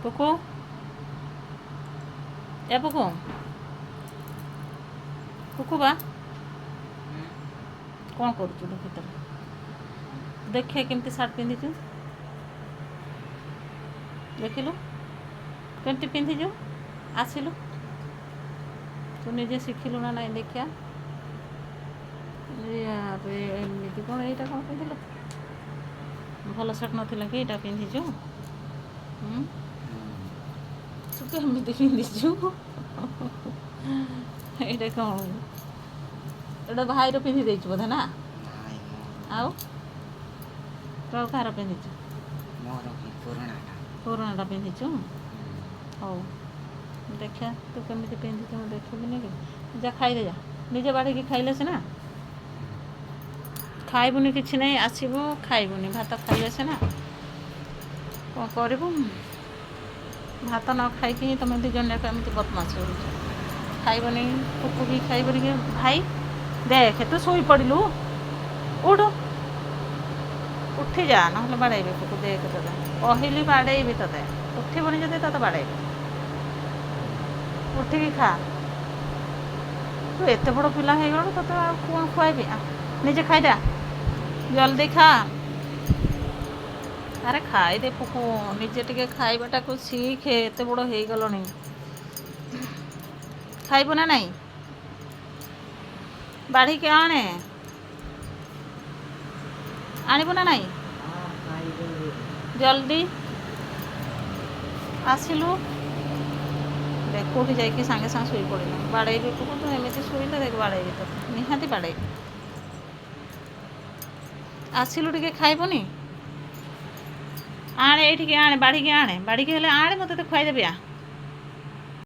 କୁକୁ ଏ ପୁକୁ କୁକୁ ବା କ'ଣ କରୁଛୁ ଭିତରେ ଦେଖେ କେମିତି ସାର୍ଟ ପିନ୍ଧିଛୁ ଦେଖିଲୁ କେମିତି ପିନ୍ଧିଛୁ ଆସିଲୁ ତୁ ନିଜେ ଶିଖିଲୁ ନା ନାଇଁ ଦେଖିଆ ଏମିତି କ'ଣ ଏଇଟା କ'ଣ ପିନ୍ଧିଲୁ ଭଲ ସାର୍ଟ ନଥିଲା କି ଏଇଟା ପିନ୍ଧିଛୁ ତୁ କେମିତି ପିନ୍ଧିଛୁ ଏଇଟା କ'ଣ ଏଇଟା ଭାଇର ପିନ୍ଧି ଦେଇଛୁ ବୋଧେ ନା ଆଉ ତୁ ଆଉ କାହାର ପିନ୍ଧିଛୁ ପୁରୁଣାଟା ପିନ୍ଧିଛୁ ହଉ ଦେଖିଆ ତୁ କେମିତି ପିନ୍ଧିଛୁ ମୁଁ ଦେଖିବିନି କି ଯା ଖାଇଦେ ଯା ନିଜେ ବାଢ଼ିକି ଖାଇଲେ ସିନା ଖାଇବୁନି କିଛି ନାହିଁ ଆସିବୁ ଖାଇବୁନି ଭାତ ଖାଇଲେ ସିନା କ'ଣ କରିବୁ ଭାତ ନ ଖାଇକି ହିଁ ତୁମେ ଦୁଇ ଜଣ ଯାକ ଏମିତି ବଦମାସ ହେଉଛ ଖାଇବନି କୁକୁ ବି ଖାଇବନି କି ଭାଇ ଦେଖେ ତୁ ଶୋଇପଡ଼ିଲୁ ଉଠ ଉଠି ଯା ନହେଲେ ବାଡ଼େଇବେ କୁକୁ ଦେଖେ ତୋତେ କହିଲି ବାଡ଼େଇବି ତୋତେ ଉଠିବନି ଯଦି ତୋତେ ବାଡ଼େଇବି ଉଠିକି ଖା ତୁ ଏତେ ବଡ଼ ପିଲା ହେଇଗଲୁ ତୋତେ ଆଉ କ'ଣ ଖୁଆଇବି ନିଜେ ଖାଇଦା ଜଲ୍ଦି ଖା ଆରେ ଖାଇଦେ ପୁକୁ ନିଜେ ଟିକେ ଖାଇବାଟାକୁ ଶିଖେ ଏତେ ବଡ଼ ହେଇଗଲଣି ଖାଇବୁ ନା ନାଇଁ ବାଢ଼ିକି ଆଣେ ଆଣିବୁ ନା ନାଇଁ ଜଲ୍ଦି ଆସିଲୁ ଦେଖ କେଉଁଠି ଯାଇକି ସାଙ୍ଗେ ସାଙ୍ଗେ ଶୋଇପଡ଼ିଲୁ ବାଡ଼େଇବି ପୁକୁ ତୁ ଏମିତି ଶୋଇଲେ ଦେଖ ବାଡ଼େଇବି ତ ନିହାତି ବାଡ଼େଇବି ଆସିଲୁ ଟିକେ ଖାଇବୁନି ଆଣେ ଏଇଠିକି ଆଣେ ବାଢ଼ିକି ହେଲେ ଆଣେ ମୋତେ ତ ଖୁଆଇଦେବି